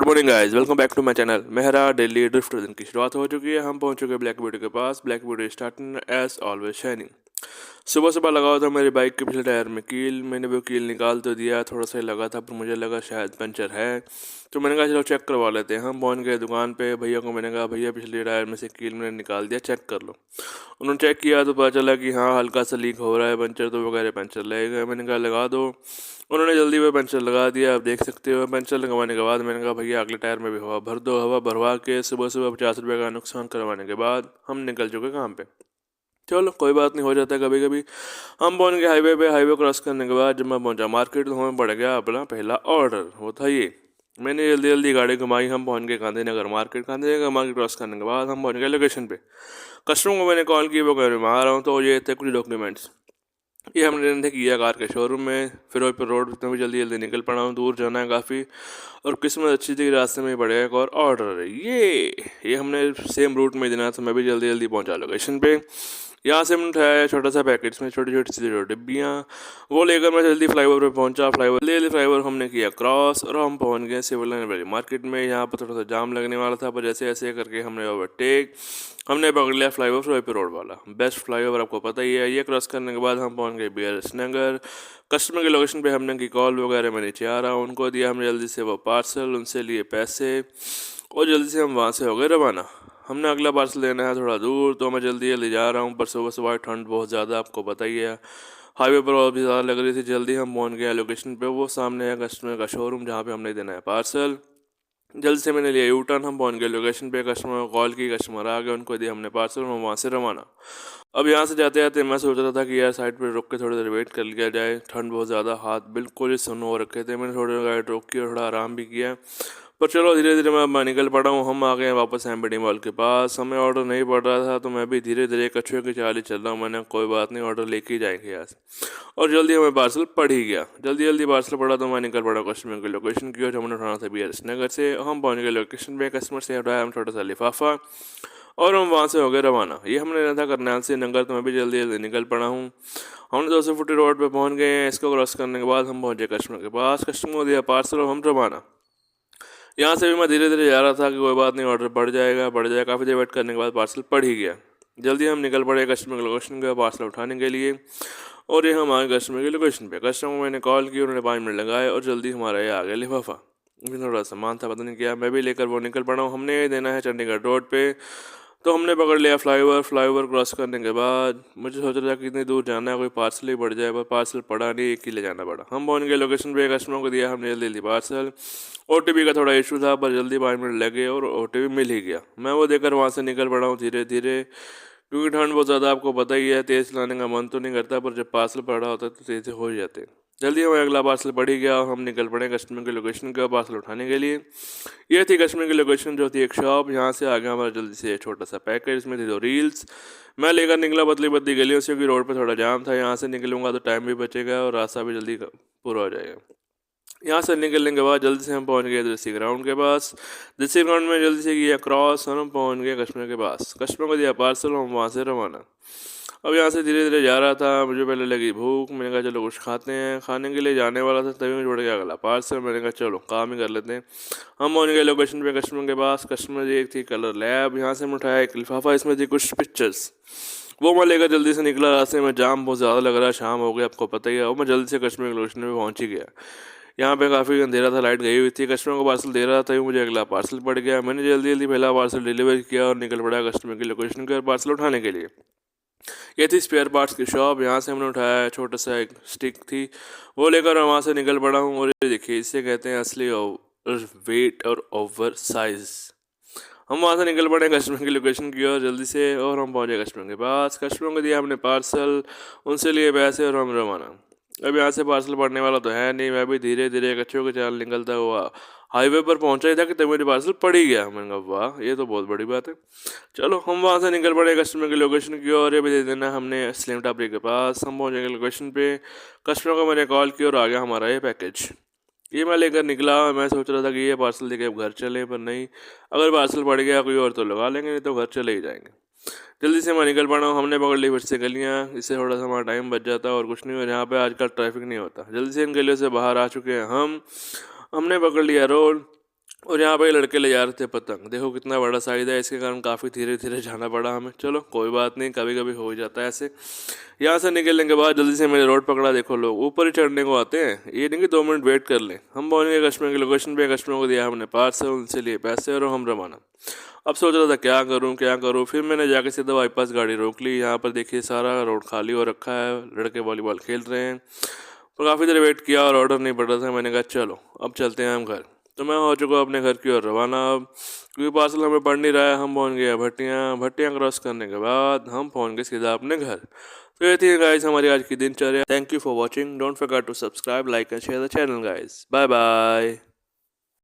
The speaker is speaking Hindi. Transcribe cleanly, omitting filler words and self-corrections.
Good morning guys, welcome back to my channel. Mehra daily drift दिन की शुरुआत हो चुकी है। हम पहुंच चुके हैं ब्लैक ब्यूटी के पास। Black beauty starting as always shining. सुबह सुबह लगा हुआ था मेरी बाइक के पिछले टायर में कील। मैंने वो कील निकाल तो दिया, थोड़ा सा ही लगा था पर मुझे लगा शायद पंचर है, तो मैंने कहा चलो चेक करवा लेते हैं। हम पहुंच गए दुकान पे। भैया को मैंने कहा भैया पिछले टायर में से कील मैंने निकाल दिया, चेक कर लो। उन्होंने चेक किया तो पता चला कि हाँ हल्का सा लीक हो रहा है पंचर, तो वो कह रहे पंचर लगेगा। मैंने कहा लगा दो। उन्होंने जल्दी में पंचर लगा दिया। आप देख सकते हो पंचर लगवाने के बाद मैंने कहा भैया अगले टायर में भी हवा भर दो। हवा भरवा के सुबह सुबह 50 रुपये का नुकसान करवाने के बाद हम निकल चुके काम पे। चलो कोई बात नहीं, हो जाता है कभी कभी। हम पहुंच गए हाईवे पे। हाईवे क्रॉस करने के बाद जब मैं पहुंचा मार्केट तो हमें पड़ गया अपना पहला ऑर्डर। वो था ये। मैंने जल्दी जल्दी गाड़ी घुमाई। हम पहुंच गए Gandhinagar market. Gandhinagar market cross करने के बाद हम पहुंच गए लोकेशन पे। कस्टमर को मैंने कॉल की, वो कह रहे मैं आ रहा हूँ। तो ये थे कुछ डॉक्यूमेंट्स। ये हमने लेने थे किया कार के शोरूम में फिरोजपुर रोड। तो भी जल्दी जल्दी निकल पड़ा हूँ, दूर जाना है काफ़ी। और किस्मत अच्छी थी, रास्ते में ही पड़ेगा एक और ऑर्डर। ये हमने सेम रूट में देना था। मैं भी जल्दी जल्दी पहुंचा लोकेशन पे। यहाँ से हमने उठाया छोटा सा पैकेट में छोटी छोटी सी डिब्बियाँ। वो लेकर मैं जल्दी फ्लाईओवर पे पहुंचा। फ्लाईओवर हमने किया क्रॉस और हम पहुंच गए सिविल लाइन वाली मार्केट में। यहाँ पर थोड़ा सा जाम लगने वाला था, पर जैसे ऐसे करके हमने ओवरटेक हमने पकड़ लिया फ्लाईओवर फिरोजपुर रोड वाला। बेस्ट फ्लाईओवर आपको पता ही है। ये क्रॉस करने के बाद हम पहुंच गए BRS नगर। कस्टमर के लोकेशन पे हमने की कॉल वगैरह, मैं नीचे आ रहा हूँ। उनको दिया हमने जल्दी से वो पार्सल, उनसे लिए पैसे और जल्दी से हम वहाँ से हो गए रवाना। हमने अगला पार्सल लेना है थोड़ा दूर, तो मैं जल्दी जल्दी जा रहा हूँ। पर सुबह सुबह ठंड बहुत ज़्यादा आपको पता ही है। हाईवे पर और भी ज़्यादा लग रही थी। जल्दी हम पहुँच गए लोकेशन पे। वो सामने है कस्टमर का शोरूम जहाँ पे हमने देना है पार्सल। जल्द से मैंने लिया यू टर्न। हम पहुँच गए लोकेशन पे। कस्टमर को कॉल की, कस्टमर आ गए, उनको दिया हमने पार्सल। हम वहाँ से रवाना। अब यहाँ से जाते जाते मैं सोच रहा था कि यार साइड पर रुक के थोड़ी देर वेट कर लिया जाए। ठंड बहुत ज़्यादा, हाथ बिल्कुल ही सुन्न हो रखे थे। मैंने थोड़ी देर गाड़ी रोक की और थोड़ा आराम भी किया। पर चलो धीरे धीरे मैं निकल पड़ा हूँ। हम आ गए वापस एम्बेडी मॉल के पास। हमें ऑर्डर नहीं पड़ रहा था, तो मैं भी धीरे धीरे कछुए की चाल ही चल रहा हूँ। मैंने कोई बात नहीं, ऑर्डर लेके ही जाएंगे यहाँ से। और जल्दी हमें पार्सल पड़ ही गया। जल्दी जल्दी पार्सल पड़ा तो मैं निकल पड़ा कस्टमर की लोकेशन की ओर। हमने उठाना था BRS नगर से। हम पहुँच गए लोकेशन पे। कस्टमर से उठाया हम छोटा सा लिफाफा और हम वहाँ से हो गए रवाना। ये हमने लेना था करनाल से नगर, तो मैं भी जल्दी जल्दी निकल पड़ा हूँ। हम 200 फुटी रोड पे पहुँच गए हैं। इसको क्रॉस करने के बाद हम पहुँचे कस्टमर के पास। कस्टमर को दिया पार्सल और हम रवाना। यहाँ से भी मैं धीरे धीरे जा रहा था कि कोई बात नहीं, ऑर्डर बढ़ जाएगा बढ़ जाएगा। काफ़ी देर वेट करने के बाद पार्सल पड़ ही गया। जल्दी हम निकल पड़े कस्टमर के लोकेशन का पार्सल उठाने के लिए। और ये हम आए कस्टमर के लोकेशन पे। कस्टमर को मैंने कॉल की, उन्होंने 5 मिनट लगाए और जल्दी हमारा ये आ गया लिफाफा। इसमें थोड़ा सामान था, पता नहीं क्या। मैं भी लेकर वो निकल पड़ा हूँ। हमने ये देना है चंडीगढ़ रोड पे। तो हमने पकड़ लिया फ्लाईओवर क्रॉस करने के बाद मुझे सोच रहा था कि इतनी दूर जाना है, कोई पार्सल ही बढ़ जाए, पर पार्सल पड़ा नहीं, एक ही ले जाना पड़ा। हम पहुंच गए लोकेशन पे। कस्टमर को दिया हमने जल्दी जल्दी पार्सल। OTP का थोड़ा इशू था, पर जल्दी 5 मिनट लगे और OTP मिल ही गया। मैं वो देकर वहाँ से निकल पड़ा हूँ धीरे धीरे, क्योंकि ठंड बहुत ज़्यादा आपको पता ही है। तेज़ चलाने का मन तो नहीं करता, पर जब पार्सल पड़ा होता है तो तेज़ हो ही जाते हैं। जल्दी हमें अगला पार्सल पड़ ही गया और हम निकल पड़े कस्टमर की लोकेशन का पार्सल उठाने के लिए। ये थी कश्मीर की लोकेशन, जो थी एक शॉप। यहाँ से आ गया हमारा जल्दी से छोटा सा पैकेट। इसमें थी 2 रील्स। मैं लेकर निकला पतली पतली गलियों से, क्योंकि रोड पे थोड़ा जाम था। यहाँ से निकलूंगा तो टाइम भी बचेगा और रास्ता भी जल्दी पूरा हो जाएगा। यहाँ से निकलने के बाद जल्दी से हम पहुँच गए देसी ग्राउंड के पास। देसी ग्राउंड में जल्दी से किया क्रॉस और हम पहुँच गए कश्मीर के पास। कस्टमर को दिया पार्सल, हम वहाँ से रवाना। अब यहाँ से धीरे धीरे जा रहा था। मुझे पहले लगी भूख। मैंने कहा चलो कुछ खाते हैं। खाने के लिए जाने वाला था तभी मुझे पड़ गया अगला पार्सल। मैंने कहा चलो काम ही कर लेते हैं। हम पहुँच गए लोकेशन पे कस्टमर के पास। कस्टमर जी एक थी कलर लैब। यहाँ से मैं उठाया एक लिफाफा, इसमें थी कुछ पिक्चर्स। वो मैं लेकर जल्दी से निकला। रास्ते में जाम बहुत ज़्यादा लग रहा है, शाम हो गई आपको पता ही है। और मैं जल्दी से कस्टमर के लोकेशन पे पहुँच ही गया। यहाँ पे काफ़ी अंधेरा था, लाइट गई हुई थी। कस्टमर को पार्सल दे रहा था, मुझे अगला पार्सल पड़ गया। मैंने जल्दी जल्दी पहला पार्सल डिलीवर किया और निकल पड़ा कस्टमर की लोकेशन पर पार्सल उठाने के लिए। ये थी स्पेयर पार्ट्स की शॉप। यहाँ से हमने उठाया छोटा सा एक स्टिक थी, वो लेकर मैं वहाँ से निकल पड़ा हूँ। और ये देखिए, इसे कहते हैं असली वेट और ओवर साइज। हम वहाँ से निकल पड़े कस्टमर की लोकेशन की ओर जल्दी से। और हम पहुँचे कस्टमर के पास। कस्टमर को दिया हमने पार्सल, उनसे लिए पैसे और हम रवाना। अब यहाँ से पार्सल पड़ने वाला तो है नहीं। मैं भी धीरे धीरे कच्चों के चाल निकलता हुआ हाईवे पर पहुँचा ही था कि तब मेरे पार्सल पड़ ही गया। मैंने कहा वाह, ये तो बहुत बड़ी बात है। चलो हम वहाँ से निकल पड़े कस्टमर की लोकेशन की ओर। ये भी दे देना हमने स्लिम टापरी के पास। हम पहुँचे लोकेशन पे। कस्टमर को मैंने कॉल की और आ गया हमारा ये पैकेज। ये मैं लेकर निकला। मैं सोच रहा था कि ये पार्सल लेके अब घर चलें, पर नहीं, अगर पार्सल पड़ गया कोई और तो लगा लेंगे, नहीं तो घर चले ही जाएंगे। जल्दी से मैं निकल पड़ा हूँ। हमने पकड़ ली फिर से गलियाँ। इससे थोड़ा सा हमारा टाइम बच जाता और कुछ नहीं हो। जहाँ पे आजकल ट्रैफिक नहीं होता। जल्दी से इन गलियों से बाहर आ चुके हैं हमने पकड़ लिया रोड। और यहाँ पे लड़के ले जा रहे थे पतंग। देखो कितना बड़ा साइज है, इसके कारण काफ़ी धीरे धीरे जाना पड़ा हमें। चलो कोई बात नहीं, कभी कभी हो ही जाता है ऐसे। यहाँ से निकलने के बाद जल्दी से मैंने रोड पकड़ा। देखो लोग ऊपर ही चढ़ने को आते हैं, ये नहीं कि 2 मिनट वेट कर लें। हम पहुँच गए कश्मीर की लोकेशन पे। कश्मीर को दिया हमने पार्सल, उनसे लिए पैसे और हम रवाना। अब सोच रहा था क्या करूँ क्या करूँ, फिर मैंने जाके सीधा बाईपास गाड़ी रोक ली। यहाँ पर देखिए सारा रोड खाली हो रखा है, लड़के वॉलीबॉल खेल रहे हैं। तो काफ़ी देर वेट किया और ऑर्डर नहीं पड़ रहा था। मैंने कहा चलो अब चलते हैं हम घर। तो मैं हो चुका अपने घर की ओर रवाना। अब क्योंकि पार्सल हमें पड़ नहीं रहा है, हम पहुंच गए भट्टियाँ। भट्टियाँ क्रॉस करने के बाद हम पहुंच गए सीधा अपने घर। तो ये थी गाइस हमारी आज की दिनचर्या। Thank you for watching, don't forget to subscribe, like and share the channel guys. Bye bye.